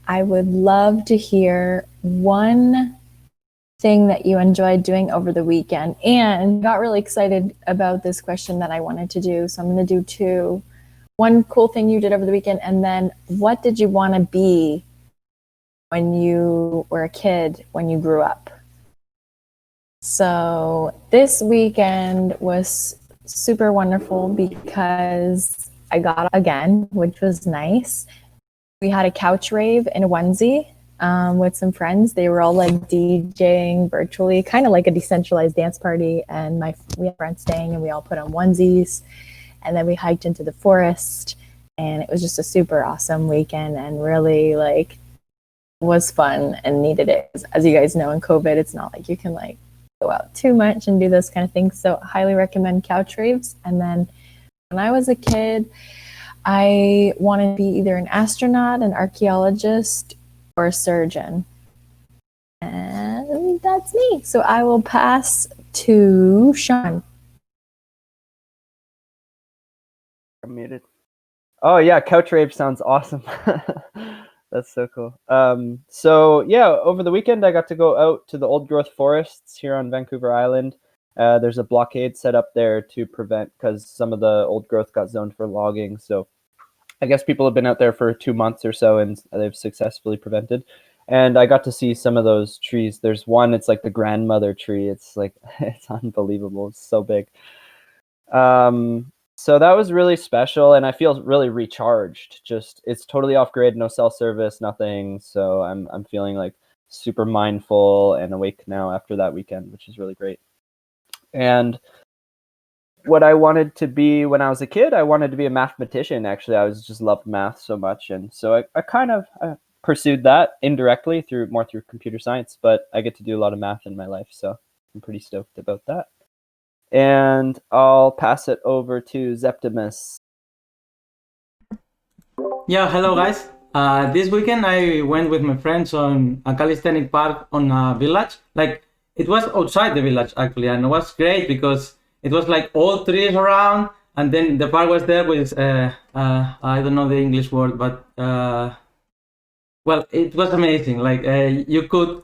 I would love to hear one thing that you enjoyed doing over the weekend, and got really excited about this question that I wanted to do. So I'm going to do two. One cool thing you did over the weekend, and then what did you want to be when you were a kid, when you grew up? So this weekend was super wonderful because I got again, which was nice. We had a couch rave in a onesie with some friends. They were all like DJing virtually, kind of like a decentralized dance party. And we had friends staying, and we all put on onesies. And then we hiked into the forest, and it was just a super awesome weekend, and really like was fun and needed it. As you guys know, in COVID, it's not like you can like go out too much and do those kind of things. So highly recommend couch raves. And then when I was a kid, I wanted to be either an astronaut, an archaeologist, or a surgeon. And that's me. So I will pass to Sean. I'm muted. Oh yeah, couch rave sounds awesome. That's so cool. So yeah, over the weekend I got to go out to the old growth forests here on Vancouver Island. There's a blockade set up there to prevent, because some of the old growth got zoned for logging. So I guess people have been out there for 2 months or so, and they've successfully prevented. And I got to see some of those trees. There's one, it's like the grandmother tree. It's like, it's unbelievable. It's so big. So that was really special, and I feel really recharged. Just, it's totally off grid, no cell service, nothing. So I'm feeling like super mindful and awake now after that weekend, which is really great. And what I wanted to be when I was a kid, I wanted to be a mathematician. Actually, I just loved math so much, and so I kind of pursued that indirectly through computer science. But I get to do a lot of math in my life, so I'm pretty stoked about that. And I'll pass it over to Septimus. Yeah, hello guys. This weekend I went with my friends on a calisthenic park on a village. Like, it was outside the village actually, and it was great because it was like all trees around, and then the park was there with I don't know the English word, but well, it was amazing. Like, you could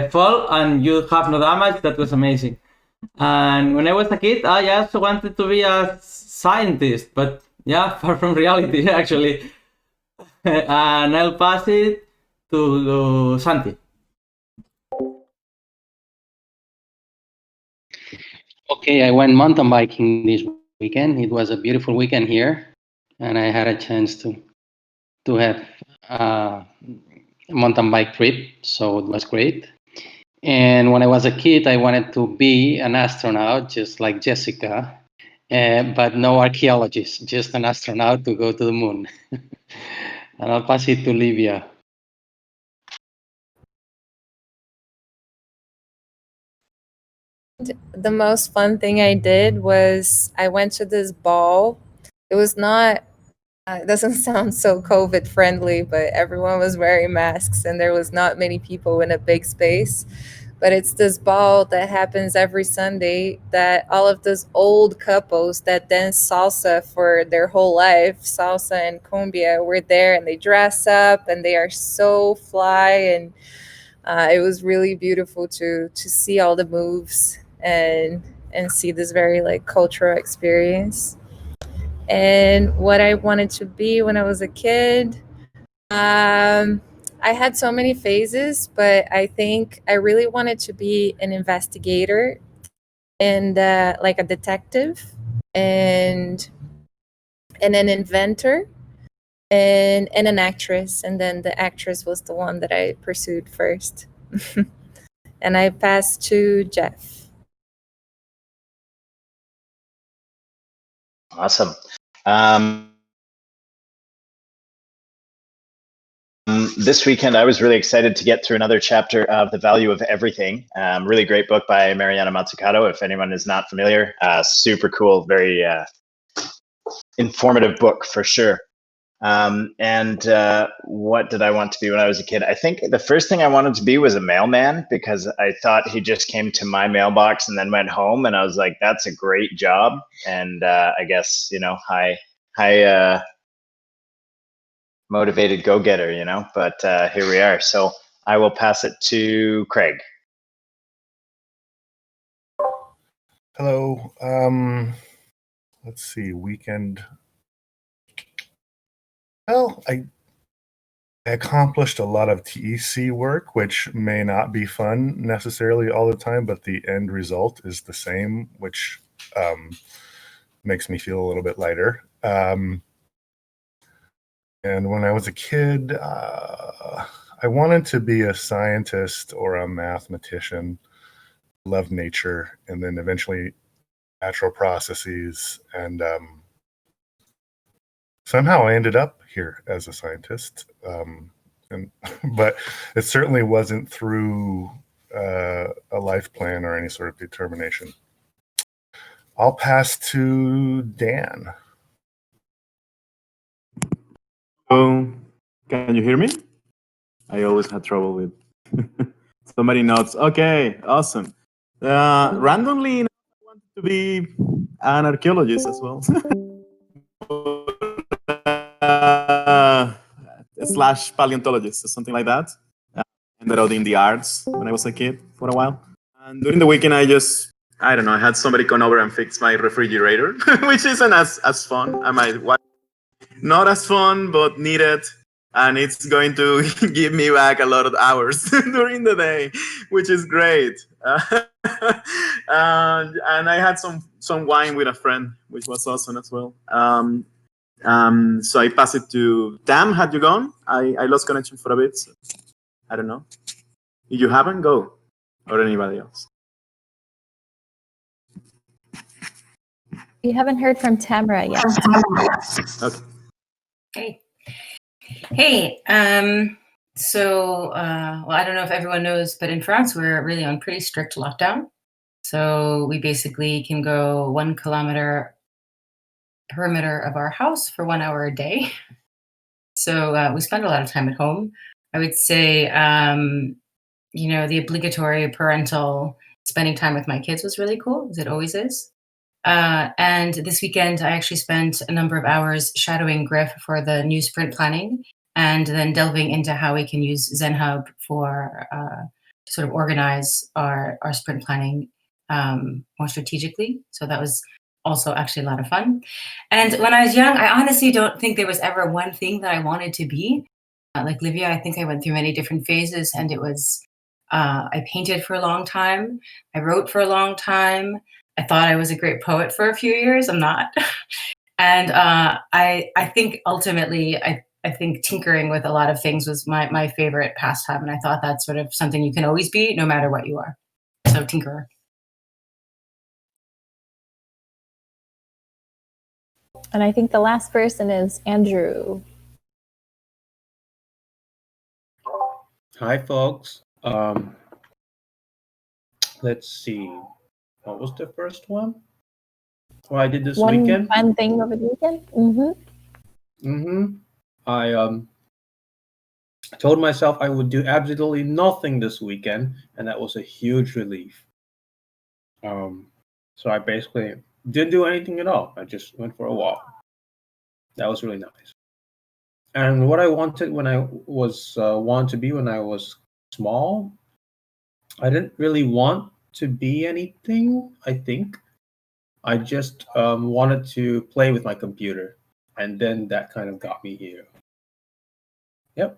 fall and you have no damage. That was amazing. And when I was a kid, I also wanted to be a scientist, but yeah, far from reality actually. And I'll pass it to Santi. Okay, I went mountain biking this weekend. It was a beautiful weekend here, and I had a chance to have a mountain bike trip, so it was great. And when I was a kid, I wanted to be an astronaut, just like Jessica, but no archaeologist, just an astronaut to go to the moon. And I'll pass it to Livia. The most fun thing I did was I went to this ball. It was not, it doesn't sound so COVID friendly, but everyone was wearing masks and there was not many people in a big space. But it's this ball that happens every Sunday that all of those old couples that dance salsa for their whole life, salsa and cumbia, were there, and they dress up and they are so fly, and it was really beautiful to see all the moves and see this very like cultural experience. And what I wanted to be when I was a kid, I had so many phases, but I think I really wanted to be an investigator and like a detective, and an inventor, and an actress. And then the actress was the one that I pursued first. And I passed to Jeff. Awesome. This weekend, I was really excited to get through another chapter of The Value of Everything. Really great book by Mariana Mazzucato, if anyone is not familiar. Super cool, very informative book for sure. And what did I want to be when I was a kid? I think the first thing I wanted to be was a mailman, because I thought he just came to my mailbox and then went home, and I was like, that's a great job. And I guess, you know, high motivated go-getter, you know, but here we are. So I will pass it to Craig. Hello. Let's see, weekend. Well, I accomplished a lot of TEC work, which may not be fun necessarily all the time, but the end result is the same, which makes me feel a little bit lighter. And when I was a kid, I wanted to be a scientist or a mathematician. Loved nature, and then eventually natural processes, and somehow I ended up here as a scientist. But it certainly wasn't through a life plan or any sort of determination. I'll pass to Dan. Oh, can you hear me? I always had trouble with somebody notes. Okay, awesome. Randomly, I wanted to be an archaeologist as well. Slash paleontologist or something like that. Ended up in the arts when I was a kid for a while. And during the weekend, I don't know, I had somebody come over and fix my refrigerator, which isn't as fun. I might watch. Not as fun, but needed. And it's going to give me back a lot of hours during the day, which is great. And I had some wine with a friend, which was awesome as well. So I pass it to Tam. Had you gone? I lost connection for a bit. So I don't know. If you haven't, go. Or anybody else. We haven't heard from Tamara yet. Okay. Hey. So, well, I don't know if everyone knows, but in France, we're really on pretty strict lockdown. So we basically can go 1 kilometer perimeter of our house for 1 hour a day. So we spend a lot of time at home. I would say, you know, the obligatory parental spending time with my kids was really cool, as it always is. And this weekend, I actually spent a number of hours shadowing Griff for the new sprint planning, and then delving into how we can use ZenHub for to sort of organize our sprint planning more strategically. So that was also actually a lot of fun. And when I was young, I honestly don't think there was ever one thing that I wanted to be. Like Liviade, I think I went through many different phases, and it was, I painted for a long time. I wrote for a long time. I thought I was a great poet for a few years. I'm not. And I think ultimately, I think tinkering with a lot of things was my favorite pastime. And I thought that's sort of something you can always be, no matter what you are. So tinkerer. And I think the last person is Andrew. Hi, folks. Let's see. What was the first one? What I did this weekend? One fun thing over the weekend? I told myself I would do absolutely nothing this weekend, and that was a huge relief. So I basically didn't do anything at all. I just went for a walk. That was really nice. And what I wanted when I was wanted to be when I was small, I didn't really want to be anything. I think I just wanted to play with my computer, and then that kind of got me here. Yep.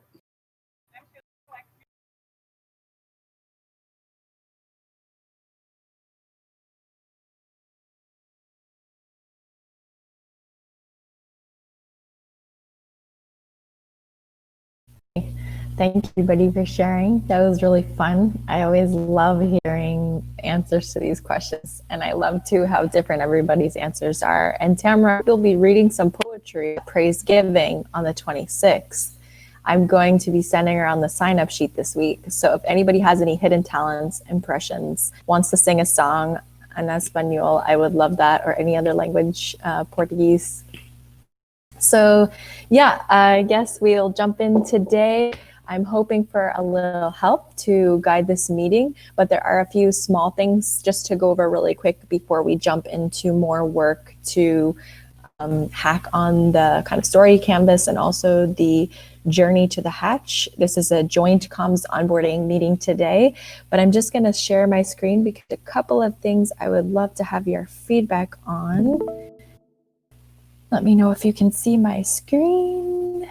Thank you, everybody, for sharing. That was really fun. I always love hearing answers to these questions, and I love too how different everybody's answers are. And Tamara will be reading some poetry, Praise Giving, on the 26th. I'm going to be sending around the sign-up sheet this week. So if anybody has any hidden talents, impressions, wants to sing a song in Espanol, I would love that, or any other language, Portuguese. So yeah, I guess we'll jump in today. I'm hoping for a little help to guide this meeting, but there are a few small things just to go over really quick before we jump into more work to hack on the kind of story canvas and also the journey to the hatch. This is a joint comms onboarding meeting today, but I'm just going to share my screen because a couple of things I would love to have your feedback on. Let me know if you can see my screen.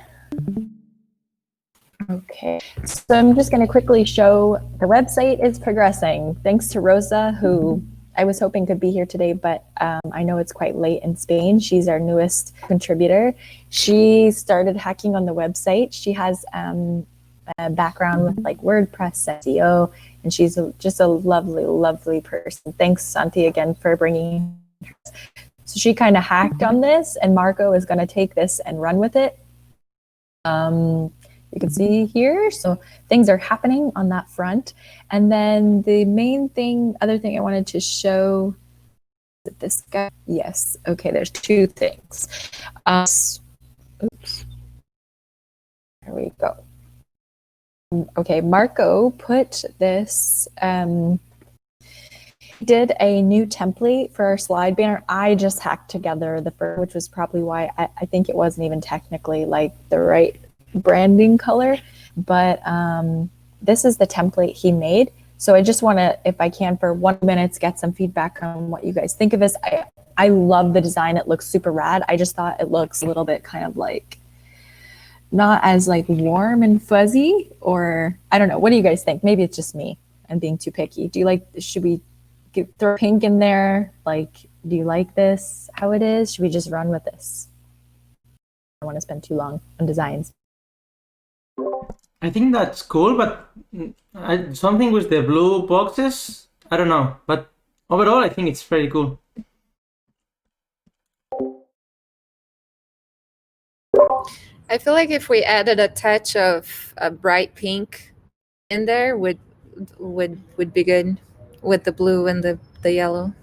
Okay, so I'm just going to quickly show the website is progressing. Thanks to Rosa, who I was hoping could be here today, but I know it's quite late in Spain. She's our newest contributor. She started hacking on the website. She has a background with like WordPress, SEO, and she's just a lovely, lovely person. Thanks, Santi, again for bringing her. So she kind of hacked on this, and Marco is going to take this and run with it. You can see here, so things are happening on that front. And then the main thing, other thing I wanted to show, this guy, yes, okay, there's two things. Oops, there we go. Okay, Marco put this, did a new template for our slide banner. I just hacked together the first, which was probably why I think it wasn't even technically like the right branding color, but this is the template he made. So I just want to, if I can, for 1 minute, get some feedback on what you guys think of this. I love the design. It looks super rad. I just thought it looks a little bit kind of like not as like warm and fuzzy, or I don't know. What do you guys think? Maybe it's just me. I'm being too picky. Do you like, should we throw pink in there? Like, do you like this, how it is? Should we just run with this? I don't want to spend too long on designs. I think that's cool, but something with the blue boxes, I don't know. But overall, I think it's pretty cool. I feel like if we added a touch of a bright pink in there would be good with the blue and the yellow.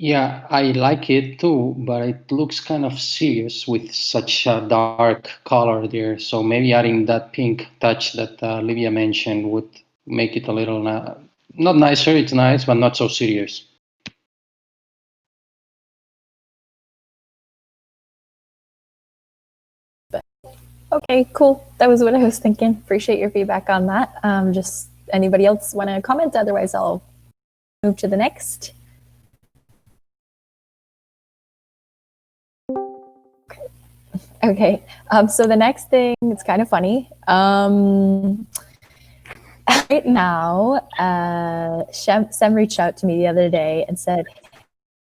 Yeah, I like it too, but it looks kind of serious with such a dark color there. So maybe adding that pink touch that Livia mentioned would make it a little, not nicer, it's nice, but not so serious. Okay, cool. That was what I was thinking. Appreciate your feedback on that. Just anybody else want to comment? Otherwise, I'll move to the next. Okay, so the next thing, it's kind of funny. Right now, Sem reached out to me the other day and said,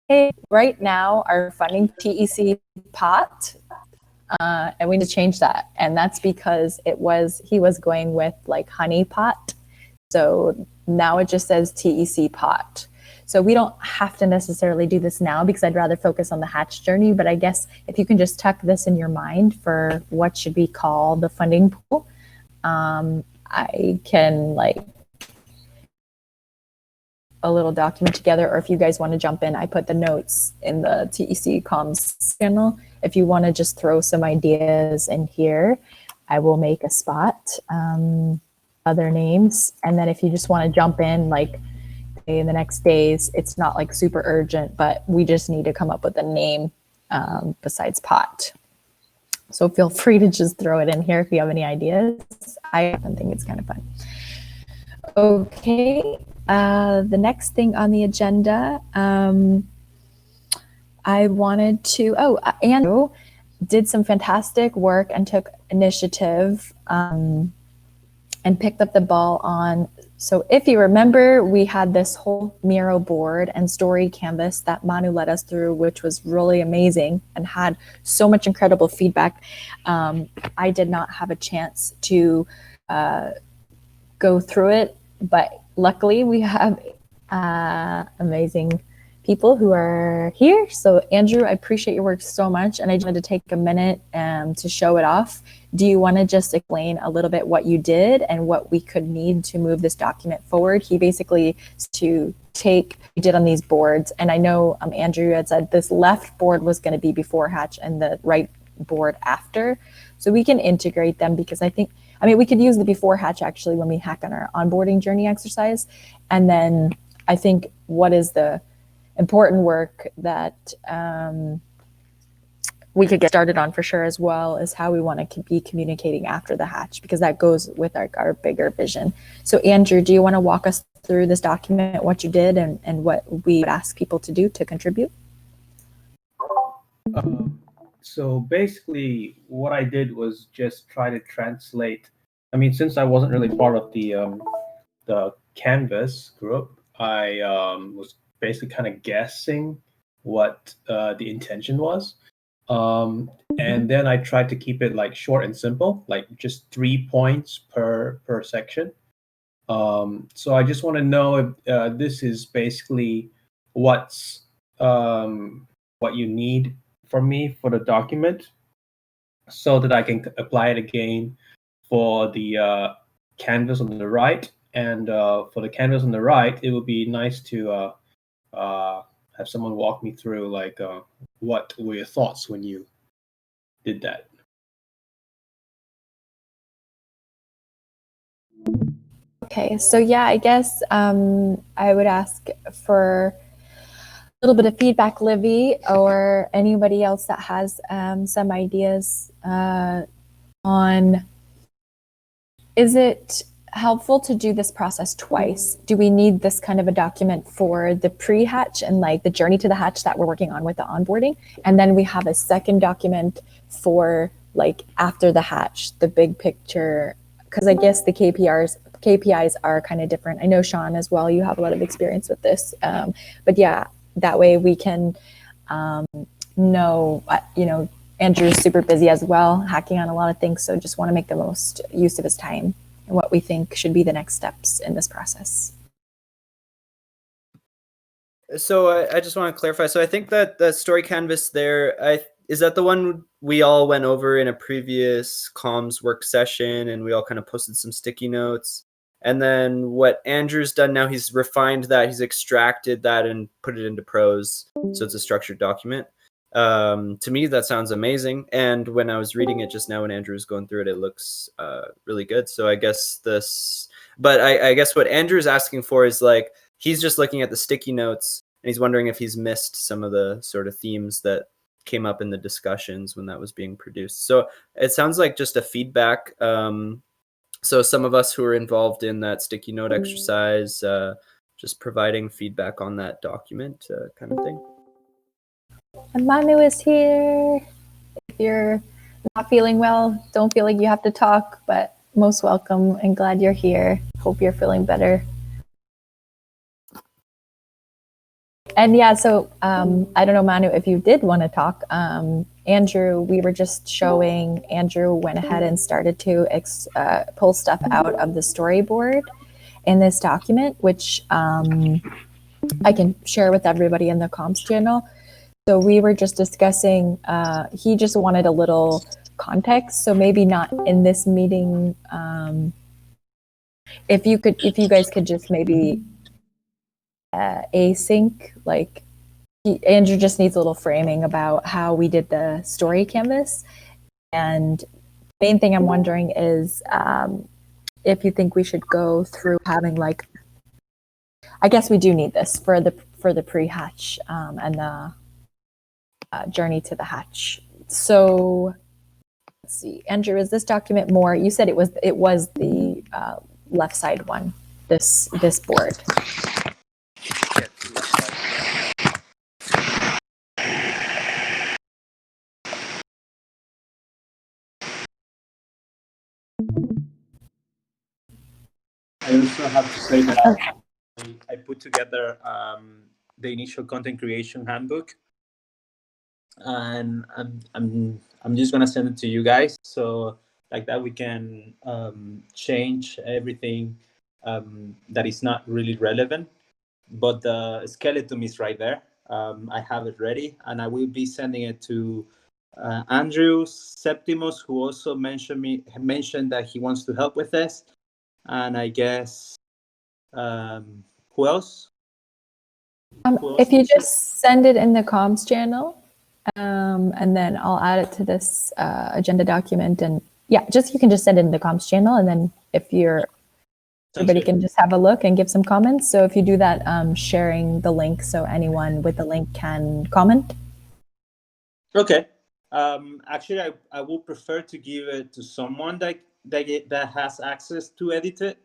hey, right now our funding TEC pot, and we need to change that. And that's because he was going with like honey pot. So now it just says TEC pot. So we don't have to necessarily do this now because I'd rather focus on the hatch journey. But I guess if you can just tuck this in your mind for what should be called the funding pool, I can like a little document together, or if you guys want to jump in, I put the notes in the TEC comms channel. If you want to just throw some ideas in here, I will make a spot, other names. And then if you just want to jump in, like in the next days, it's not like super urgent, but we just need to come up with a name besides pot. So feel free to just throw it in here if you have any ideas. I often think it's kind of fun. Okay, the next thing on the agenda, I wanted to, Andrew did some fantastic work and took initiative and picked up the ball on. So if you remember, we had this whole Miro board and story canvas that Manu led us through, which was really amazing and had so much incredible feedback. I did not have a chance to go through it, but luckily we have amazing people who are here. So Andrew, I appreciate your work so much, and I just wanted to take a minute to show it off. Do you want to just explain a little bit what you did and what we could need to move this document forward? He basically to take we did on these boards, and I know Andrew had said this left board was going to be before hatch and the right board after, so we can integrate them because I think we could use the before hatch actually when we hack on our onboarding journey exercise, and then I think what is the important work that we could get started on for sure, as well as how we want to be communicating after the hatch, because that goes with our bigger vision. So Andrew, do you want to walk us through this document, what you did and what we would ask people to do to contribute? So basically what I did was just try to translate. I mean, since I wasn't really part of the Canvas group, I was basically kind of guessing what the intention was. And then I tried to keep it like short and simple, like just 3 points per section. So I just want to know if this is basically what's what you need from me for the document, so that I can apply it again for the canvas on the right. And for the canvas on the right, it would be nice to have someone walk me through like what were your thoughts when you did that. Okay, so yeah, I guess I would ask for a little bit of feedback, Livy, or anybody else that has some ideas on, is it helpful to do this process twice? Do we need this kind of a document for the pre-hatch and like the journey to the hatch that we're working on with the onboarding? And then we have a second document for like after the hatch, the big picture, because I guess the KPIs are kind of different. I know Sean as well, you have a lot of experience with this. But yeah, that way we can know, Andrew's super busy as well, hacking on a lot of things. So just want to make the most use of his time and what we think should be the next steps in this process. So I just want to clarify. So I think that the story canvas there, is that the one we all went over in a previous comms work session, and we all kind of posted some sticky notes. And then what Andrew's done now, he's refined that, he's extracted that and put it into prose. So it's a structured document. To me, that sounds amazing. And when I was reading it just now, when Andrew was going through it, it looks really good. So I guess but I guess what Andrew's asking for is like, he's just looking at the sticky notes and he's wondering if he's missed some of the sort of themes that came up in the discussions when that was being produced. So it sounds like just a feedback. So some of us who are involved in that sticky note exercise, just providing feedback on that document kind of thing. And Manu is here. If you're not feeling well, don't feel like you have to talk, but most welcome and glad you're here. Hope you're feeling better. And yeah, so I don't know, Manu, if you did want to talk. Andrew, we were just showing, Andrew went ahead and started to pull stuff out of the storyboard in this document, which I can share with everybody in the comms channel. So we were just discussing, he just wanted a little context. So maybe not in this meeting. If you guys could just maybe async, like Andrew just needs a little framing about how we did the story canvas. And the main thing I'm wondering is if you think we should go through having like, I guess we do need this for the pre-hatch and the journey to the hatch. So let's see, Andrew, is this document more? You said it was the left side one. This board. I also have to say that I put together the initial content creation handbook, and I'm just gonna send it to you guys, so like that we can change everything that is not really relevant, but the skeleton is right there. I have it ready, and I will be sending it to Andrew Septimus, who also mentioned that he wants to help with this. And I guess, who else? If you just send it in the comms channel, and then I'll add it to this agenda document. And yeah, you can just send it in the comms channel. And then if you're everybody can just have a look and give some comments. So if you do that, sharing the link so anyone with the link can comment. Okay. Actually, I would prefer to give it to someone that has access to edit it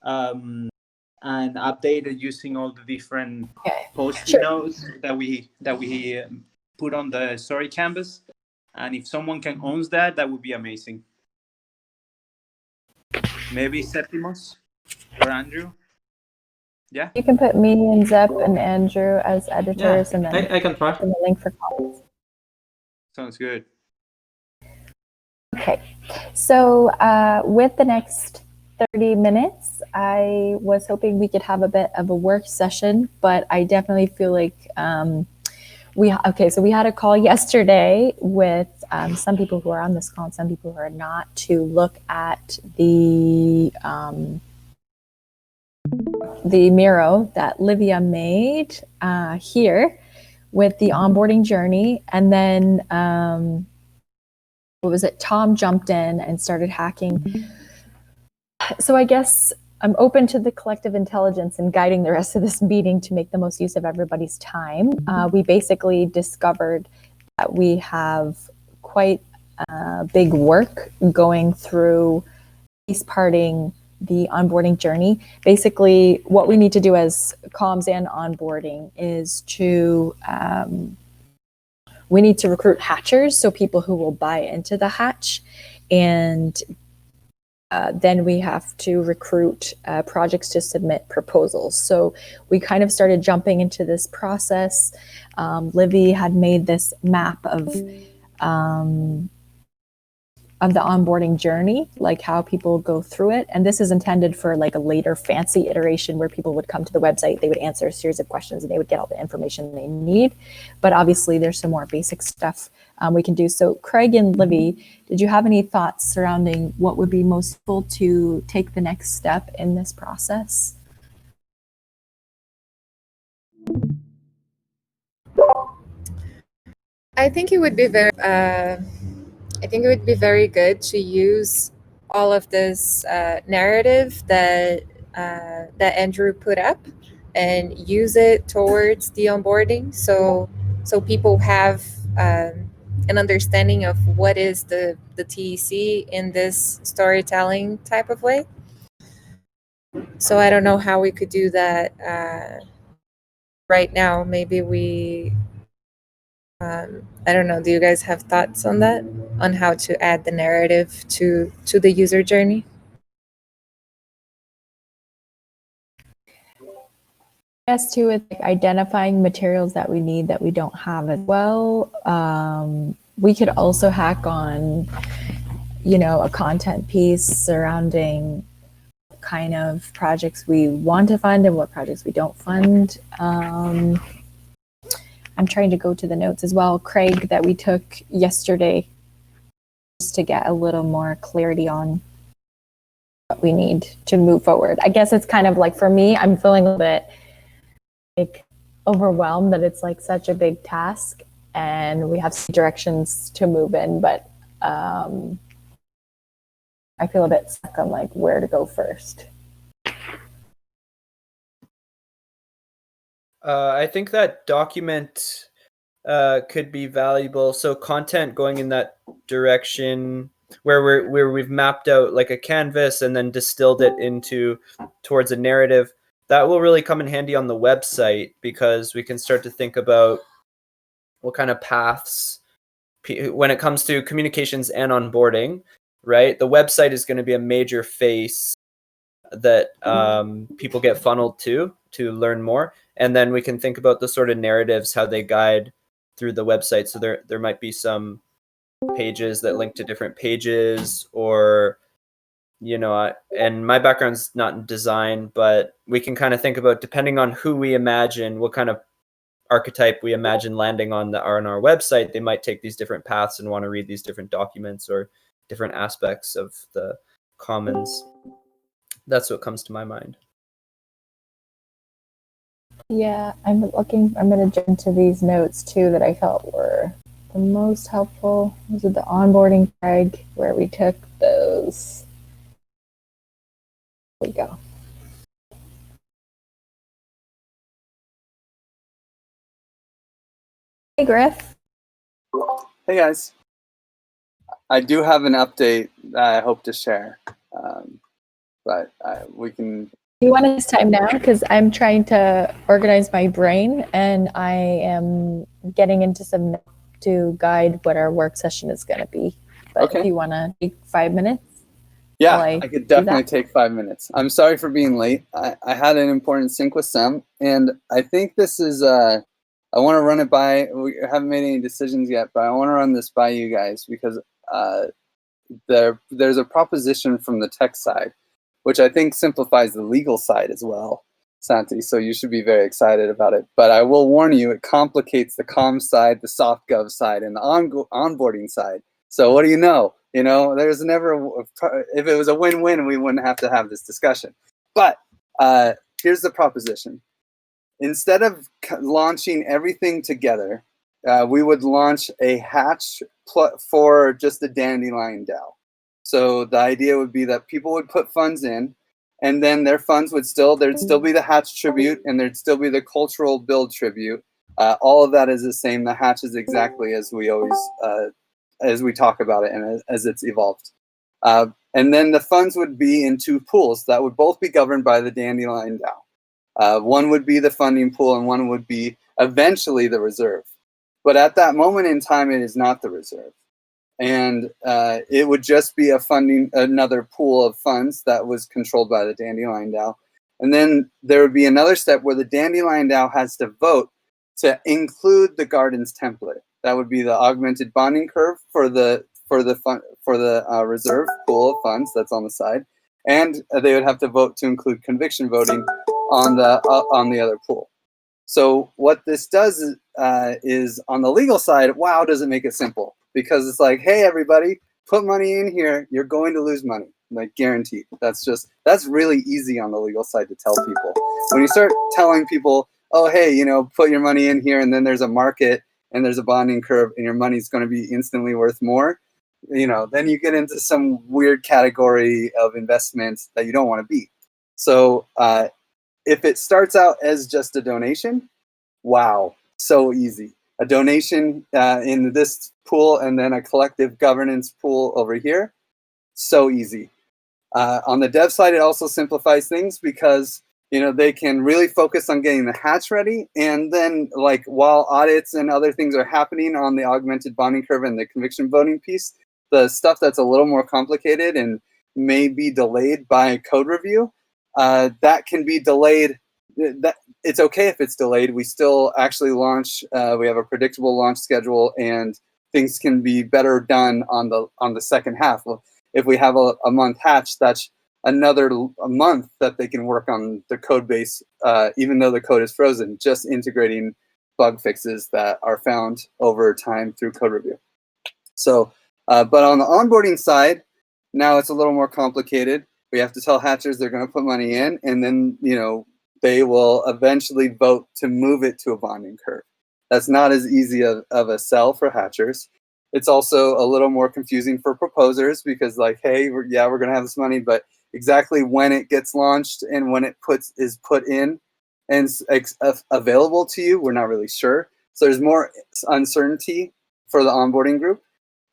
and update it using all the different post-it notes that we put on the story canvas. And if someone can own that, that would be amazing. Maybe Septimus or Andrew. Yeah. You can put me and Zep and Andrew as editors, and then I can try. the link for comments. Sounds good. Okay, so with the next 30 minutes, I was hoping we could have a bit of a work session, but I definitely feel like so we had a call yesterday with some people who are on this call and some people who are not to look at the Miro that Livia made here with the onboarding journey. And then, Tom jumped in and started hacking. So I guess I'm open to the collective intelligence and guiding the rest of this meeting to make the most use of everybody's time. We basically discovered that we have quite big work going through piece parting the onboarding journey. Basically, what we need to do as comms and onboarding is to we need to recruit hatchers, so people who will buy into the hatch, and then we have to recruit projects to submit proposals. So we kind of started jumping into this process. Livy had made this map of the onboarding journey, like how people go through it. And this is intended for like a later fancy iteration where people would come to the website, they would answer a series of questions and they would get all the information they need. But obviously there's some more basic stuff we can do. So Craig and Livy, did you have any thoughts surrounding what would be most useful to take the next step in this process? I think it would be very good to use all of this narrative that Andrew put up and use it towards the onboarding, so people have an understanding of what is the TEC in this storytelling type of way. So I don't know how we could do that right now. Maybe we I don't know. Do you guys have thoughts on that? On how to add the narrative to the user journey? Yes, too, with like identifying materials that we need that we don't have as well. We could also hack on, a content piece surrounding kind of projects we want to fund and what projects we don't fund. I'm trying to go to the notes as well, Craig, that we took yesterday, just to get a little more clarity on what we need to move forward. I guess it's kind of like, for me, I'm feeling a bit like overwhelmed that it's like such a big task and we have directions to move in, but I feel a bit stuck on like where to go first. I think that document could be valuable. So content going in that direction where we've mapped out like a canvas and then distilled it towards a narrative, that will really come in handy on the website, because we can start to think about what kind of paths when it comes to communications and onboarding, right? The website is going to be a major face that people get funneled to learn more. And then we can think about the sort of narratives, how they guide through the website. So there might be some pages that link to different pages, or, and my background's not in design, but we can kind of think about, depending on who we imagine, what kind of archetype we imagine landing on our website, they might take these different paths and want to read these different documents or different aspects of the commons. That's what comes to my mind. Yeah, I'm going to jump into these notes too that I felt were the most helpful. Those are the onboarding, Craig, where we took those. There we go. Hey, Griff. Hey guys, I do have an update that I hope to share, but we can. Do you want this time now? Because I'm trying to organize my brain and I am getting into some notes to guide what our work session is going to be. But Okay. if you want to take 5 minutes. Yeah, while I could definitely take 5 minutes. I'm sorry for being late. I had an important sync with Sam, and I think this is, I want to run it by, we haven't made any decisions yet, but I want to run this by you guys because there's a proposition from the tech side, which I think simplifies the legal side as well, Santi, so you should be very excited about it. But I will warn you, it complicates the comm side, the soft gov side, and the onboarding side. So what do you know? You know, there's never, if it was a win-win, we wouldn't have to have this discussion. But here's the proposition. Instead of launching everything together, we would launch a hatch for just the Dandelion DAO. So the idea would be that people would put funds in, and then their funds would there'd still be the hatch tribute, and there'd still be the cultural build tribute. All of that is the same. The hatch is exactly as we always, as we talk about it and as it's evolved. And then the funds would be in 2 pools that would both be governed by the Dandelion DAO. One would be the funding pool and one would be eventually the reserve. But at that moment in time, it is not the reserve. And it would just be another pool of funds that was controlled by the Dandelion DAO. And then there would be another step where the Dandelion DAO has to vote to include the Gardens template. That would be the augmented bonding curve for the reserve pool of funds that's on the side, and they would have to vote to include conviction voting on the other pool. So what this does is on the legal side, wow, does it make it simple? Because it's like, hey everybody, put money in here, you're going to lose money, like guaranteed. That's really easy on the legal side to tell people. When you start telling people, oh hey, you know, put your money in here, and then there's a market and there's a bonding curve and your money's going to be instantly worth more, you know, then you get into some weird category of investments that you don't want to be. So if it starts out as just a donation, wow, so easy. A donation in this pool and then a collective governance pool over here, so easy. On the dev side, it also simplifies things because, you know, they can really focus on getting the hatch ready, and then like while audits and other things are happening on the augmented bonding curve and the conviction voting piece, the stuff that's a little more complicated and may be delayed by code review, that can be delayed. That it's okay if it's delayed. We still actually launch. We have a predictable launch schedule, and things can be better done on the second half. Well, if we have a month hatch, that's another month that they can work on the code base, even though the code is frozen, just integrating bug fixes that are found over time through code review. So, but on the onboarding side, now it's a little more complicated. We have to tell hatchers they're going to put money in, and then, you know, they will eventually vote to move it to a bonding curve. That's not as easy of a sell for hatchers. It's also a little more confusing for proposers because, like, hey, we're going to have this money, but exactly when it gets launched and when it is put in and available to you, we're not really sure. So there's more uncertainty for the onboarding group.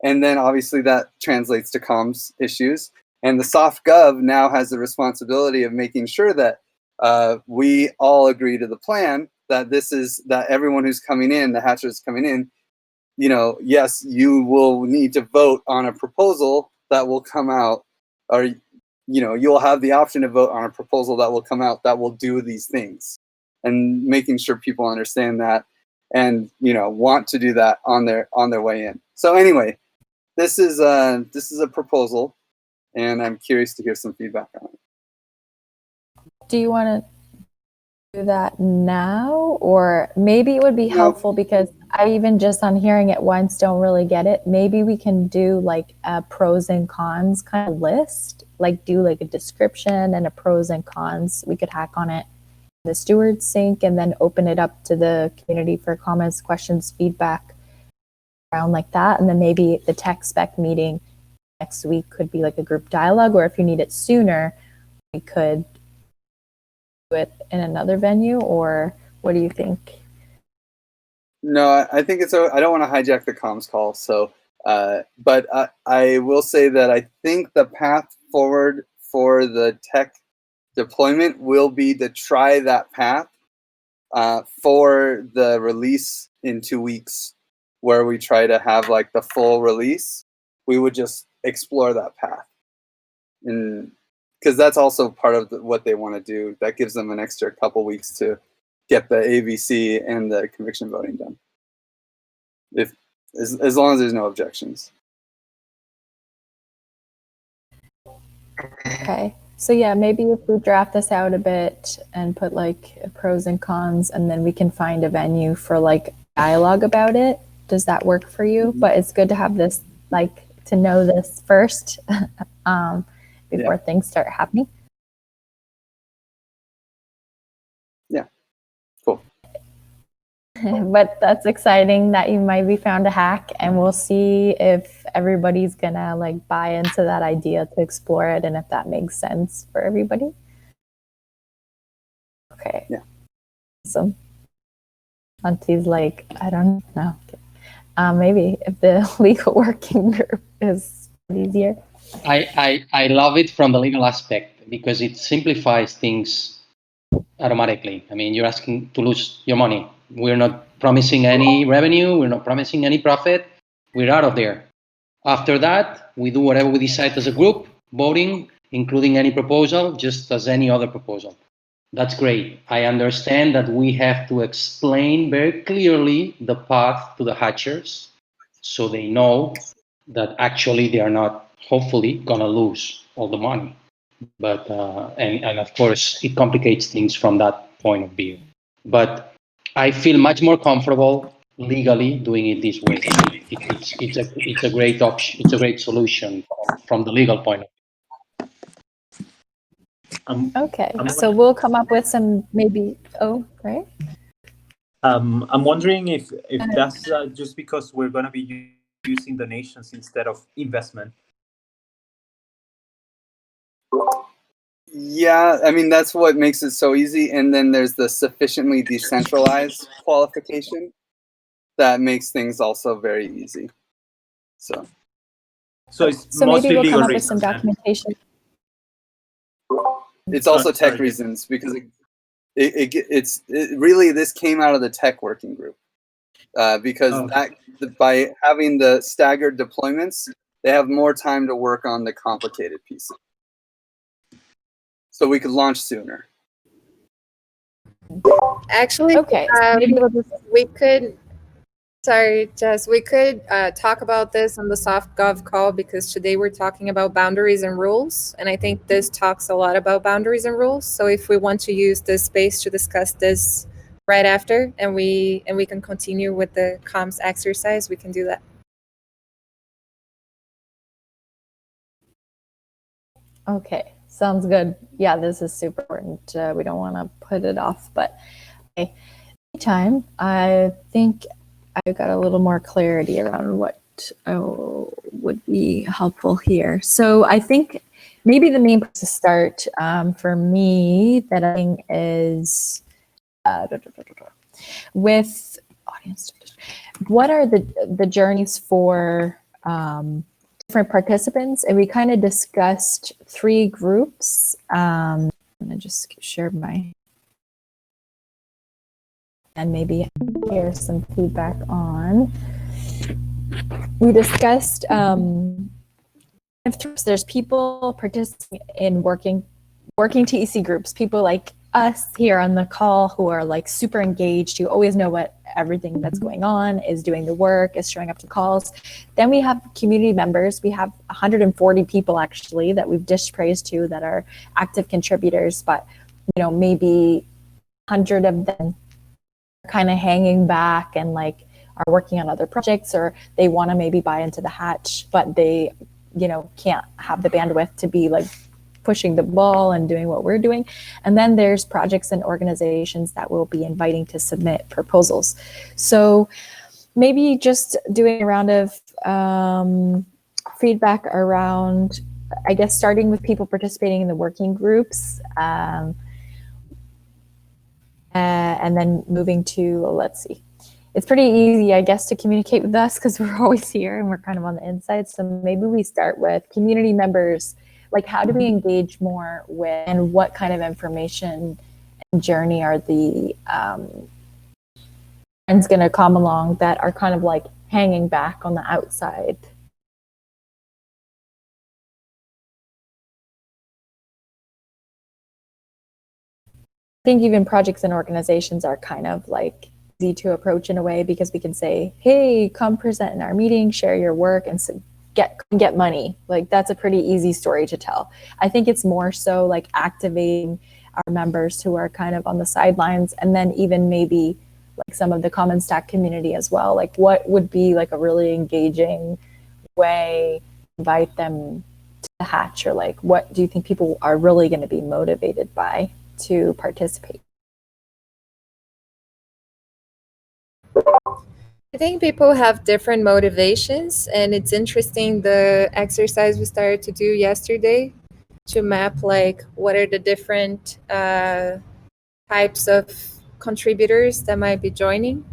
And then obviously that translates to comms issues. And the soft gov now has the responsibility of making sure that we all agree to the plan, that that everyone who's coming in, the hatchers coming in, you know, yes, you will need to vote on a proposal that will come out, or, you know, you'll have the option to vote on a proposal that will come out that will do these things, and making sure people understand that and, you know, want to do that on their way in. So anyway, this is a proposal, and I'm curious to hear some feedback on it. Do you want to do that now, or maybe it would be helpful because I even just on hearing it once don't really get it. Maybe we can do like a pros and cons kind of list, like do like a description and a pros and cons. We could hack on it in the steward sync and then open it up to the community for comments, questions, feedback around like that. And then maybe the tech spec meeting next week could be like a group dialogue, or if you need it sooner, we could do it in another venue, or what do you think? No, I think it's. I don't want to hijack the comms call. So, but I will say that I think the path forward for the tech deployment will be to try that path for the release in 2 weeks, where we try to have like the full release. We would just explore that path, and because that's also part of what they want to do. That gives them an extra couple weeks to get the AVC and the conviction voting done. If as long as there's no objections. Okay. So yeah, maybe if we draft this out a bit and put like pros and cons, and then we can find a venue for like dialogue about it. Does that work for you? But it's good to have this, like, to know this first before things start happening. Yeah. Cool. But that's exciting that you might be found a hack, and we'll see if everybody's gonna like buy into that idea to explore it and if that makes sense for everybody. Okay. Yeah. So Auntie's like, I don't know. Maybe if the legal working group is easier. I love it from the legal aspect because it simplifies things automatically. I mean, you're asking to lose your money. We're not promising any revenue. We're not promising any profit. We're out of there. After that, we do whatever we decide as a group, voting, including any proposal, just as any other proposal. That's great. I understand that we have to explain very clearly the path to the hatchers so they know that actually they are not, hopefully, going to lose all the money. But and of course, it complicates things from that point of view. But I feel much more comfortable legally doing it this way. It's a great option. It's a great solution from the legal point of view. Okay, so we'll come up with some maybe. Oh, right. I'm wondering if that's just because we're going to be using donations instead of investment. Yeah, I mean, that's what makes it so easy. And then there's the sufficiently decentralized qualification that makes things also very easy. So it's so mostly maybe we'll legal come up with reasons. some documentation. it's also tech reasons because it's really, this came out of the tech working group because by having the staggered deployments, they have more time to work on the complicated pieces. So we could launch sooner. Actually, Okay, maybe we'll just. we could. Sorry, Jess. We could talk about this on the SoftGov call because today we're talking about boundaries and rules, and I think this talks a lot about boundaries and rules. So if we want to use this space to discuss this right after, and we can continue with the comms exercise, we can do that. Okay, sounds good. Yeah, this is super important. We don't want to put it off, but okay. Time, I think I got a little more clarity around what would be helpful here. So I think maybe the main place to start for me that I think is with audience. What are the journeys for different participants? And we kind of discussed 3 groups. I'm gonna just share my, and maybe hear some feedback on. We discussed there's people participating in working TEC groups, people like us here on the call who are like super engaged, who always know what everything that's going on, is doing the work, is showing up to calls. Then we have community members. We have 140 people actually that we've dished praise to that are active contributors, but you know, maybe 100 of them are kind of hanging back and like are working on other projects, or they want to maybe buy into the hatch, but they, you know, can't have the bandwidth to be like pushing the ball and doing what we're doing. And then there's projects and organizations that we'll be inviting to submit proposals. So maybe just doing a round of feedback around, I guess, starting with people participating in the working groups, and then moving to, let's see, it's pretty easy, I guess, to communicate with us because we're always here and we're kind of on the inside. So maybe we start with community members. Like, how do we engage more with, and what kind of information and journey are the friends going to come along that are kind of like hanging back on the outside? I think even projects and organizations are kind of like easy to approach in a way because we can say, hey, come present in our meeting, share your work, and so get money. Like, that's a pretty easy story to tell. I think it's more so like activating our members who are kind of on the sidelines, and then even maybe like some of the Common Stack community as well. Like, what would be like a really engaging way to invite them to the hatch, or like what do you think people are really going to be motivated by to participate? I think people have different motivations, and it's interesting the exercise we started to do yesterday to map like what are the different types of contributors that might be joining.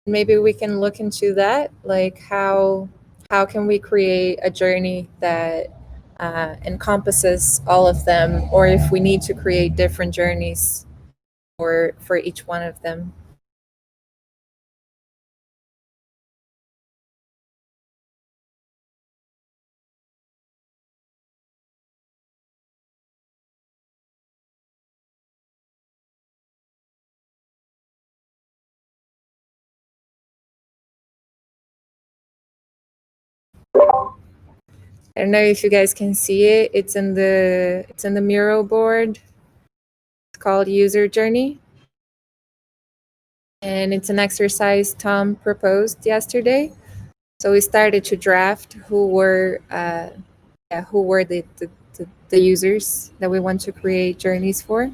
Maybe we can look into that, like how can we create a journey that encompasses all of them, or if we need to create different journeys for each one of them. I don't know if you guys can see it. It's in the mural board. It's called User Journey. And it's an exercise Tom proposed yesterday. So we started to draft who were the users that we want to create journeys for.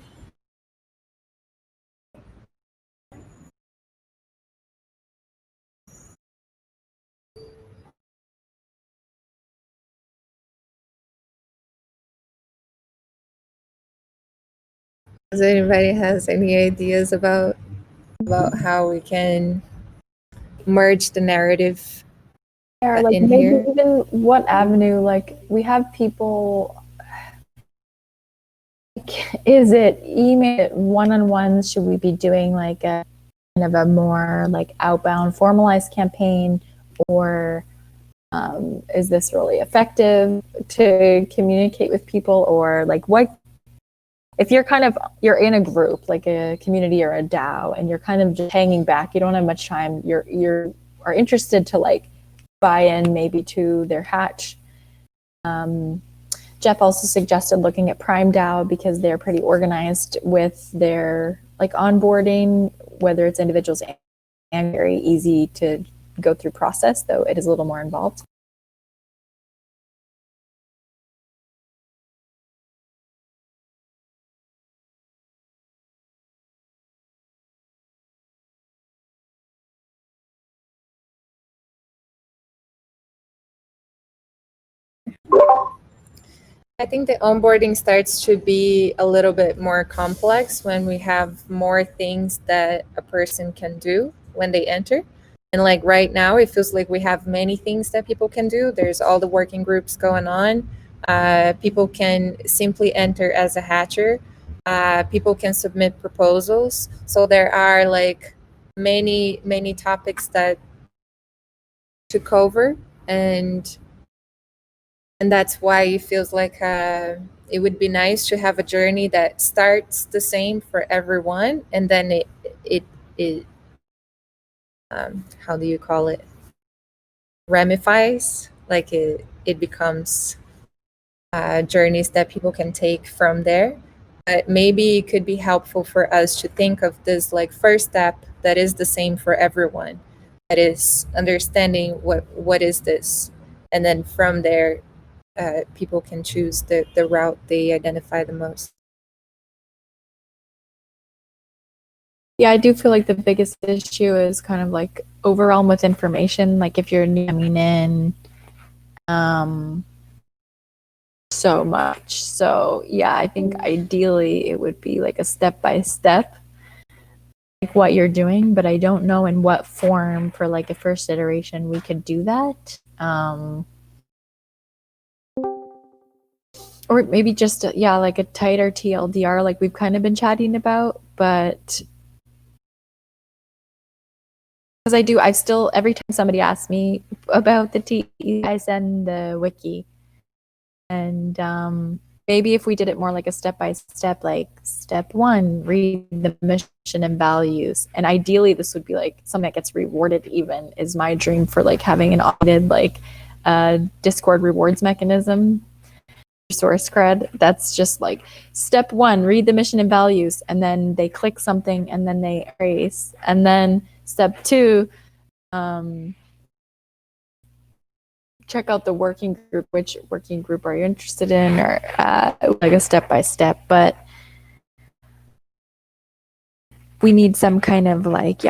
Does anybody has any ideas about how we can merge the narrative Like in maybe here? even what avenue, like we have people, is it email, one-on-ones? Should we be doing like a kind of a more like outbound formalized campaign, or is this really effective to communicate with people? Or like, what if you're in a group like a community or a DAO and you're kind of just hanging back, you don't have much time, you are interested to like buy in maybe to their hatch. Jeff also suggested looking at Prime DAO because they're pretty organized with their like onboarding, whether it's individuals, and very easy to go through process, though it is a little more involved. I think the onboarding starts to be a little bit more complex when we have more things that a person can do when they enter. And like right now, it feels like we have many things that people can do. There's all the working groups going on. People can simply enter as a hatcher. People can submit proposals. So there are like many topics that to cover, and that's why it feels like it would be nice to have a journey that starts the same for everyone, and then it how do you call it, ramifies, like it becomes journeys that people can take from there. But maybe it could be helpful for us to think of this like first step that is the same for everyone, that is understanding what is this, and then from there people can choose the route they identify the most. Yeah, I do feel like the biggest issue is kind of like overwhelmed with information. Like if you're new coming in, so much. So yeah, I think ideally it would be like a step by step like what you're doing, but I don't know in what form for like a first iteration we could do that. Or maybe just like a tighter TLDR, like we've kind of been chatting about, but because I still, every time somebody asks me about the TE, I send the wiki. And maybe if we did it more like a step-by-step, like step 1, read the mission and values. And ideally this would be like something that gets rewarded even, is my dream for like having an audited like Discord rewards mechanism. Source cred, that's just like step 1, read the mission and values, and then they click something and then they erase, and then step 2, check out the working group, which working group are you interested in, or like a step-by-step. But we need some kind of like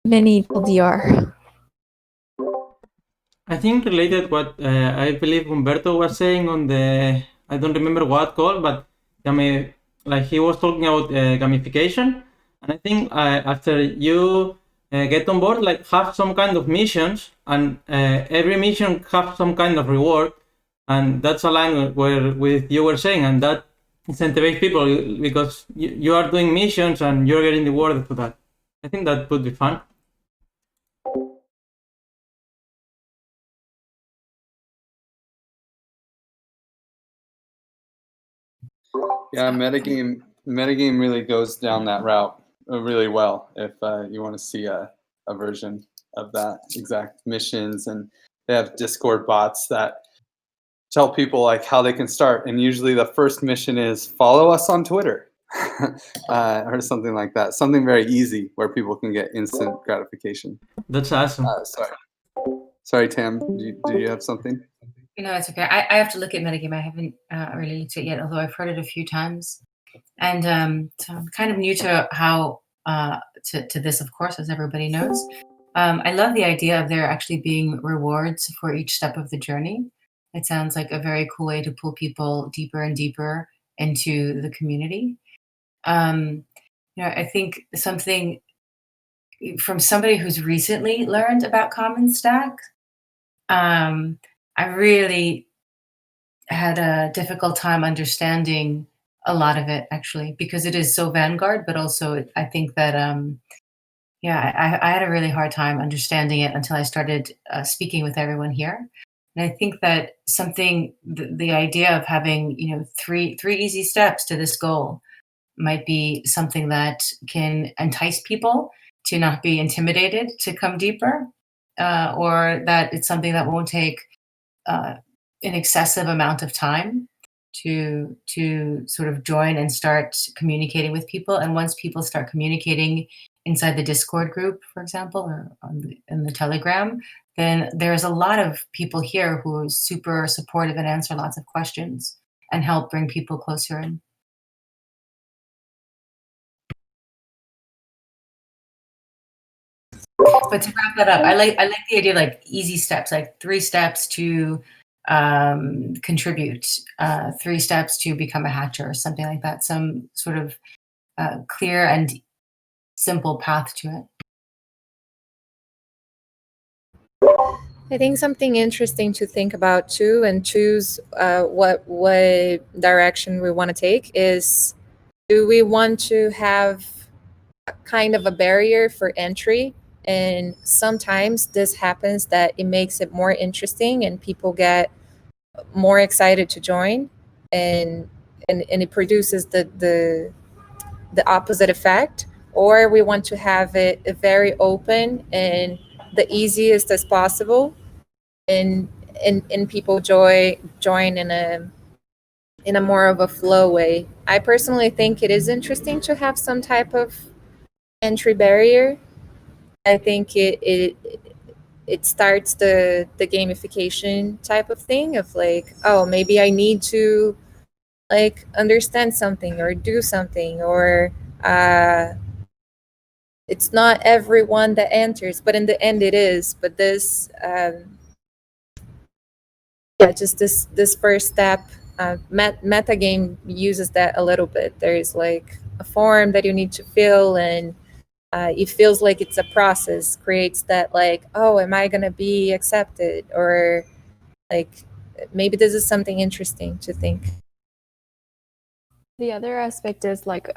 mini TLDR. I think related what I believe Humberto was saying on the, I don't remember what call, but like he was talking about gamification. And I think after you get on board, like have some kind of missions, and every mission have some kind of reward, and that's aligned with you were saying, and that incentivizes people because you are doing missions and you're getting rewarded for that. I think that would be fun. Yeah, metagame really goes down that route really well if you want to see a version of that exact missions. And they have Discord bots that tell people like how they can start. And usually the first mission is follow us on Twitter or something like that. Something very easy where people can get instant gratification. That's awesome. Sorry, Tam, do you have something? No, it's okay. I have to look at metagame. I haven't really looked at it yet, although I've heard it a few times. And so I'm kind of new to how to this, of course, as everybody knows. I love the idea of there actually being rewards for each step of the journey. It sounds like a very cool way to pull people deeper and deeper into the community. I think something from somebody who's recently learned about Common Stack, I really had a difficult time understanding a lot of it, actually, because it is so vanguard, but also I think that, I had a really hard time understanding it until I started speaking with everyone here. And I think that the idea of having, three easy steps to this goal might be something that can entice people to not be intimidated to come deeper, or that it's something that won't take an excessive amount of time to sort of join and start communicating with people. And once people start communicating inside the Discord group, for example, or in the Telegram, then there's a lot of people here who are super supportive and answer lots of questions and help bring people closer in. But to wrap that up, I like the idea of like easy steps, like 3 steps to contribute, 3 steps to become a hatcher, or something like that. Some sort of clear and simple path to it. I think something interesting to think about too, and choose what direction we want to take is, do we want to have kind of a barrier for entry? And sometimes this happens that it makes it more interesting and people get more excited to join, and it produces the opposite effect. Or we want to have it very open and the easiest as possible, and people join in a more of a flow way. I personally think it is interesting to have some type of entry barrier. I think it starts the gamification type of thing of like, oh, maybe I need to like understand something or do something, or it's not everyone that enters, but in the end it is. But this just this first step, metagame uses that a little bit. There's like a form that you need to fill, and it feels like it's a process, creates that like, oh, am I going to be accepted? Or like, maybe this is something interesting to think. The other aspect is like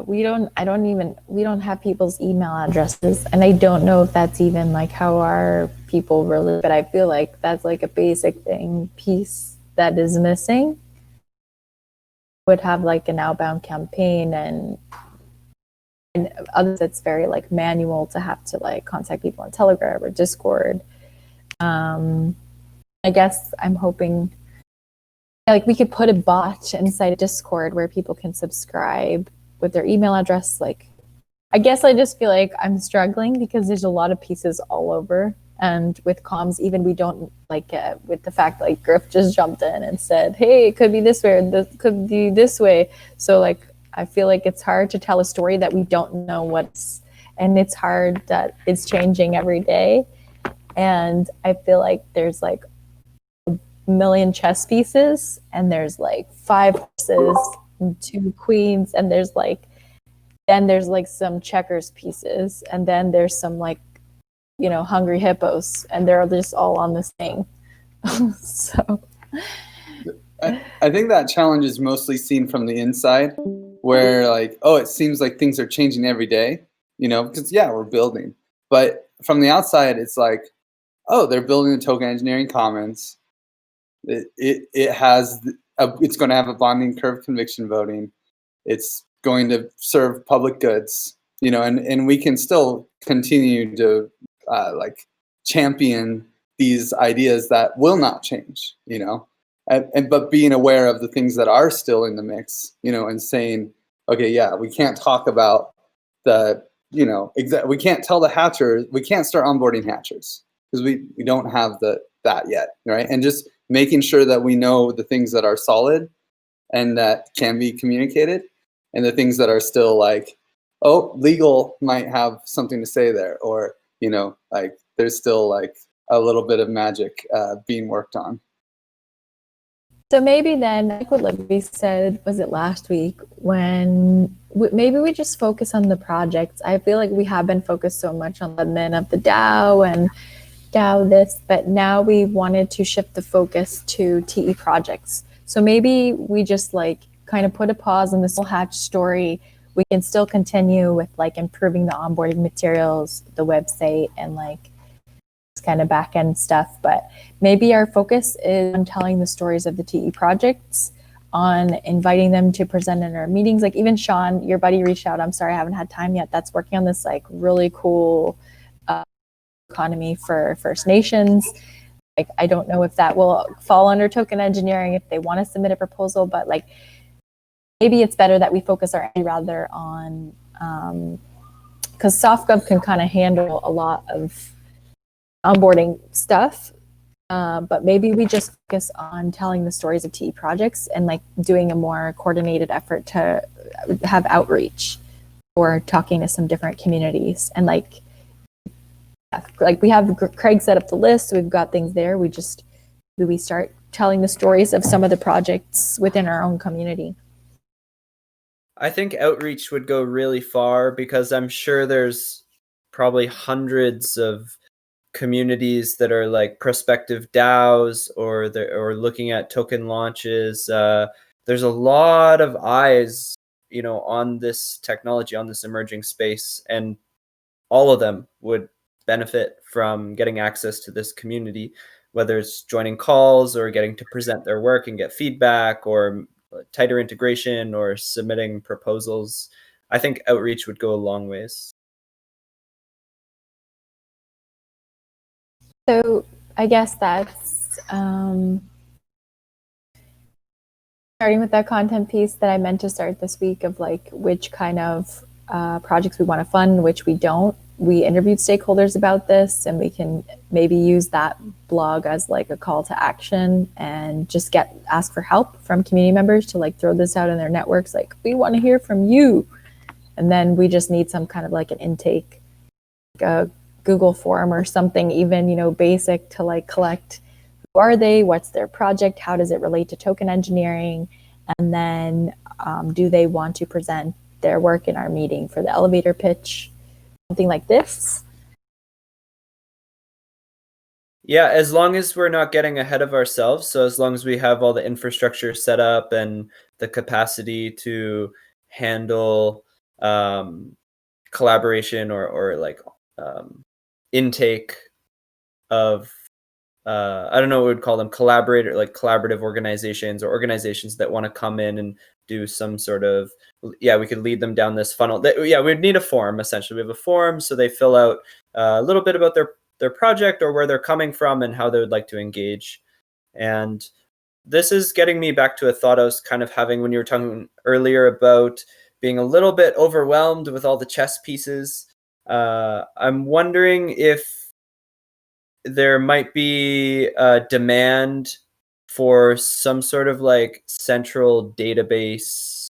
we don't have people's email addresses, and I don't know if that's even like how our people really, but I feel like that's like a basic piece that is missing. Would have like an outbound campaign and others that's very like manual to have to like contact people on Telegram or Discord. I guess I'm hoping like we could put a bot inside a Discord where people can subscribe with their email address. Like, I guess I just feel like I'm struggling because there's a lot of pieces all over. And with comms, even we don't like with the fact like Griff just jumped in and said, hey, it could be this way, or this could be this way. So like, I feel like it's hard to tell a story that we don't know and it's hard that it's changing every day. And I feel like there's like million chess pieces and there's like 5 horses and 2 queens and there's like some checkers pieces and then there's some like hungry hippos and they're just all on this thing. So I think that challenge is mostly seen from the inside where like, oh, it seems like things are changing every day, because we're building, but from the outside it's like, oh, they're building the token engineering commons. It's going to have a bonding curve conviction voting. It's going to serve public goods, and we can still continue to like champion these ideas that will not change, but being aware of the things that are still in the mix, and saying, okay, we can't talk about we can't tell the hatchers, we can't start onboarding hatchers because we don't have that yet, right? And just making sure that we know the things that are solid and that can be communicated and the things that are still like, oh, legal might have something to say there, or, like there's still like a little bit of magic being worked on. So maybe then, like what Libby said, was it last week, when maybe we just focus on the projects. I feel like we have been focused so much on the admin of the DAO and DAO this, but now we wanted to shift the focus to TE projects. So maybe we just like kind of put a pause on this whole hatch story. We can still continue with like improving the onboarding materials, the website, and like kind of back end stuff, but maybe our focus is on telling the stories of the TE projects, on inviting them to present in our meetings. Like even Sean, your buddy, reached out. I'm sorry I haven't had time yet. That's working on this like really cool economy for First Nations. Like I don't know if that will fall under token engineering if they want to submit a proposal, but like maybe it's better that we focus our energy rather on because SoftGov can kind of handle a lot of onboarding stuff, but maybe we just focus on telling the stories of TE projects and like doing a more coordinated effort to have outreach or talking to some different communities. And like we have Craig set up the list, so we've got things there. We start telling the stories of some of the projects within our own community. I think outreach would go really far because I'm sure there's probably hundreds of communities that are like prospective DAOs or looking at token launches. There's a lot of eyes, on this technology, on this emerging space, and all of them would benefit from getting access to this community, whether it's joining calls or getting to present their work and get feedback or tighter integration or submitting proposals. I think outreach would go a long ways. So I guess that's starting with that content piece that I meant to start this week of like which kind of projects we want to fund, which we don't. We interviewed stakeholders about this, and we can maybe use that blog as like a call to action and just ask for help from community members to like throw this out in their networks. Like, we want to hear from you. And then we just need some kind of like an intake, like a Google form or something, even, basic to like collect who are they, what's their project, how does it relate to token engineering, and then do they want to present their work in our meeting for the elevator pitch, something like this? Yeah, as long as we're not getting ahead of ourselves. So as long as we have all the infrastructure set up and the capacity to handle collaboration or like intake of I don't know what we would call them, collaborative organizations or organizations that want to come in and do some sort of, we could lead them down this funnel. We'd need a form, essentially. We have a form, so they fill out a little bit about their project or where they're coming from and how they would like to engage. And this is getting me back to a thought I was kind of having when you were talking earlier about being a little bit overwhelmed with all the chess pieces. I'm wondering if there might be a demand for some sort of like central database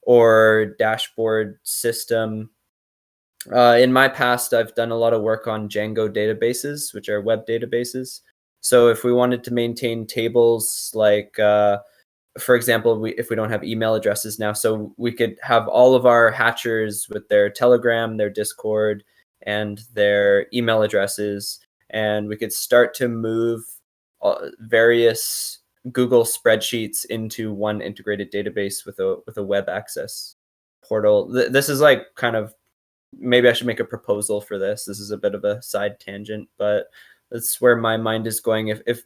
or dashboard system. In my past, I've done a lot of work on Django databases, which are web databases. So if we wanted to maintain tables like, for example, if we don't have email addresses now, so we could have all of our hatchers with their Telegram, their Discord, and their email addresses, and we could start to move various Google spreadsheets into one integrated database with a web access portal. This is like kind of, maybe I should make a proposal for this. This is a bit of a side tangent, but that's where my mind is going. If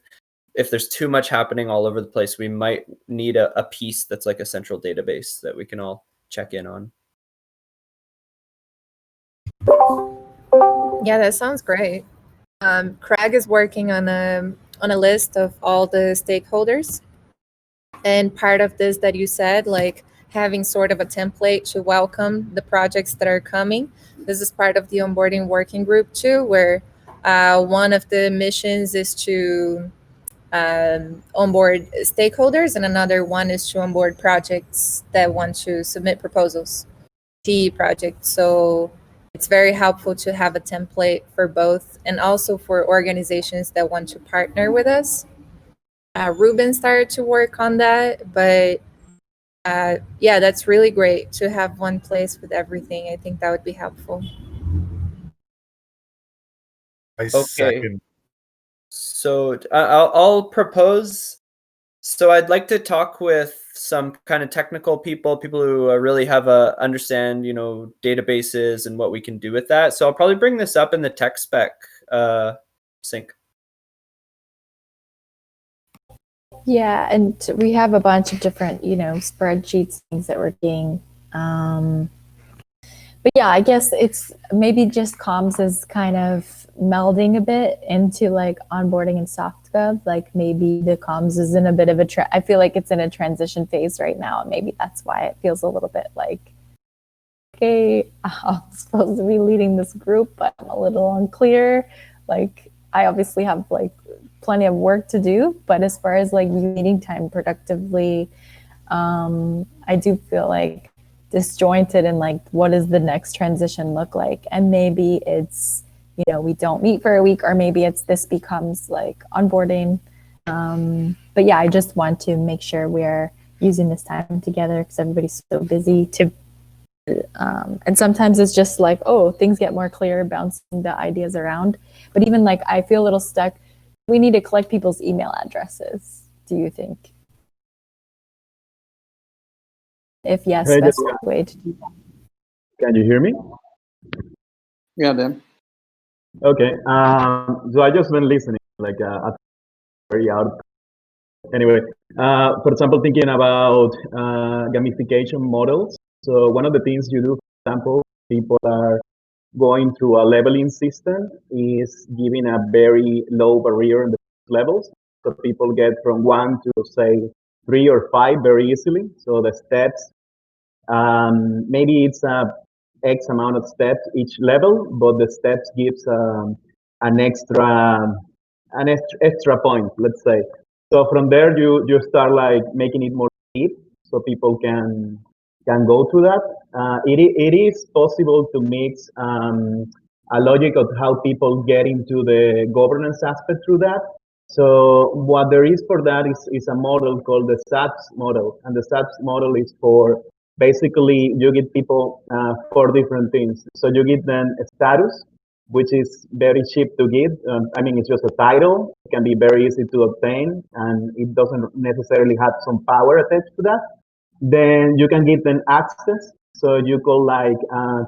there's too much happening all over the place, we might need a piece that's like a central database that we can all check in on. Yeah, that sounds great. Craig is working on a list of all the stakeholders, and part of this that you said, like having sort of a template to welcome the projects that are coming. This is part of the onboarding working group too, where one of the missions is to onboard stakeholders, and another one is to onboard projects that want to submit proposals, TE projects. So it's very helpful to have a template for both, and also for organizations that want to partner with us. Ruben started to work on that, but yeah, that's really great to have one place with everything. I think that would be helpful. Second. So I'll propose. So I'd like to talk with some kind of technical people who really have understand, databases and what we can do with that. So I'll probably bring this up in the tech spec sync. Yeah, and we have a bunch of different, spreadsheets, things that we're doing. But yeah, I guess it's maybe just comms is kind of melding a bit into like onboarding and softgov. Like maybe the comms is in a bit of I feel like it's in a transition phase right now. And maybe that's why it feels a little bit like, okay, I'm supposed to be leading this group, but I'm a little unclear. Like I obviously have like plenty of work to do, but as far as like meeting time productively, I do feel like disjointed and like what does the next transition look like, and maybe it's we don't meet for a week, or maybe it's this becomes like onboarding, but yeah, I just want to make sure we're using this time together because everybody's so busy to and sometimes it's just like, oh, things get more clear bouncing the ideas around, but even like I feel a little stuck. We need to collect people's email addresses, do you think? If yes, Hey, best way to do that. Can you hear me? Yeah, Dan. Okay. So I just been listening, like very out. Anyway, for example, thinking about gamification models. So one of the things you do, for example, people are going through a leveling system is giving a very low barrier in the levels. So people get from 1 to say 3 or 5 very easily. So the steps, maybe it's X amount of steps each level, but the steps gives an extra point, let's say. So from there, you start like making it more deep, so people can go through that. It is possible to mix a logic of how people get into the governance aspect through that. So what there is for that is a model called the SAPS model, and the SAPS model is for basically you give people 4 different things. So you give them a status, which is very cheap to give. I mean, it's just a title. It can be very easy to obtain, and it doesn't necessarily have some power attached to that. Then you can give them access. So you could like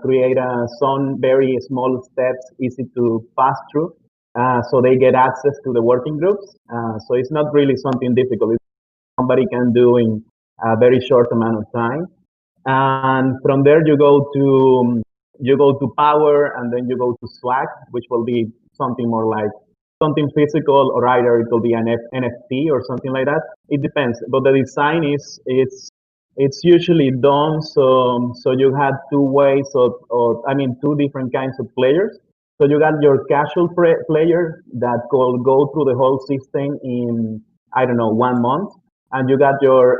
create some very small steps, easy to pass through. So they get access to the working groups. So it's not really something difficult. It's somebody can do in a very short amount of time. And from there you go to power, and then you go to swag, which will be something more like something physical, or either it will be an NFT or something like that. It depends, but the design is it's usually done so you have 2 ways of I mean 2 different kinds of players. So you got your casual player that could go through the whole system in, I don't know, 1 month, and you got your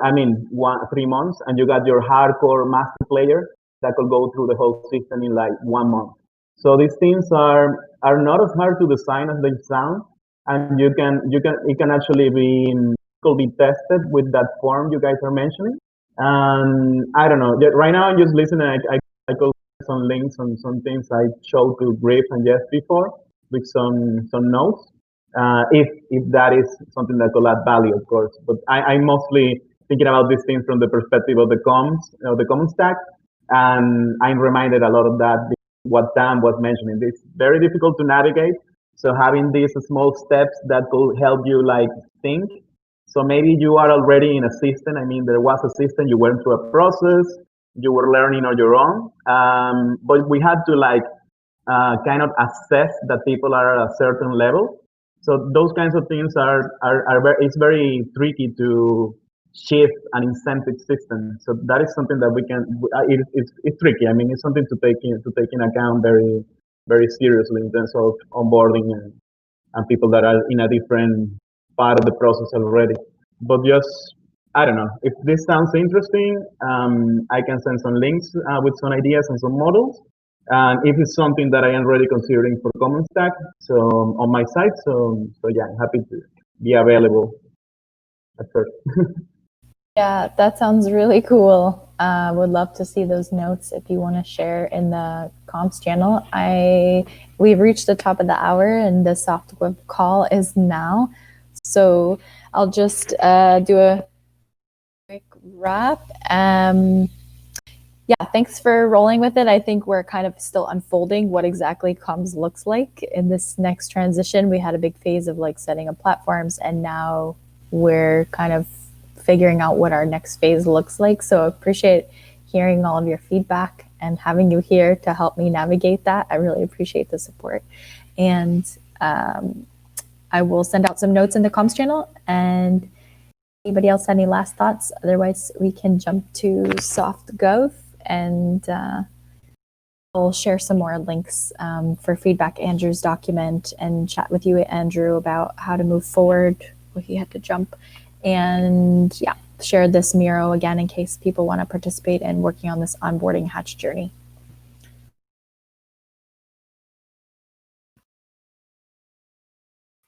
3 months, and you got your hardcore master player that could go through the whole system in like 1 month. So these things are not as hard to design as they sound, and it can actually be could be tested with that form you guys are mentioning. And I don't know. Right now, I'm just listening. I could some links on some things I showed to Griff and Jeff before with some notes. If that is something that could add value, of course. But I'm mostly thinking about these things from the perspective of the common stack, and I'm reminded a lot of that what Dan was mentioning. It's very difficult to navigate. So having these small steps that could help you like think. So maybe you are already in a system. I mean, there was a system, you went through a process, you were learning on your own. But we had to like kind of assess that people are at a certain level. So those kinds of things it's very tricky to shift an incentive system. So that is something that we can, it's tricky. I mean, it's something to take in account very, very seriously in terms of onboarding and people that are in a different part of the process already. But just, I don't know, if this sounds interesting, I can send some links with some ideas and some models. And if it's something that I am already considering for Common Stack, so on my site, so yeah, I'm happy to be available at first. Yeah, that sounds really cool. Would love to see those notes if you want to share in the comms channel. We've reached the top of the hour, and the soft web call is now. So I'll just do a quick wrap. Yeah, thanks for rolling with it. I think we're kind of still unfolding what exactly comms looks like in this next transition. We had a big phase of like setting up platforms, and now we're kind of figuring out what our next phase looks like. So I appreciate hearing all of your feedback and having you here to help me navigate that. I really appreciate the support. And I will send out some notes in the comms channel. And anybody else have any last thoughts? Otherwise, we can jump to SoftGov, and I'll share some more links for feedback, Andrew's document, and chat with you, Andrew, about how to move forward if you had to jump. And yeah, share this Miro again in case people want to participate in working on this onboarding hatch journey.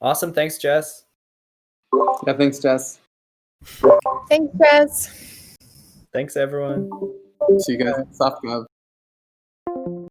Awesome. Thanks, Jess. Yeah, thanks, Jess. Thanks, Jess. Thanks, everyone. See you guys at SoftGov.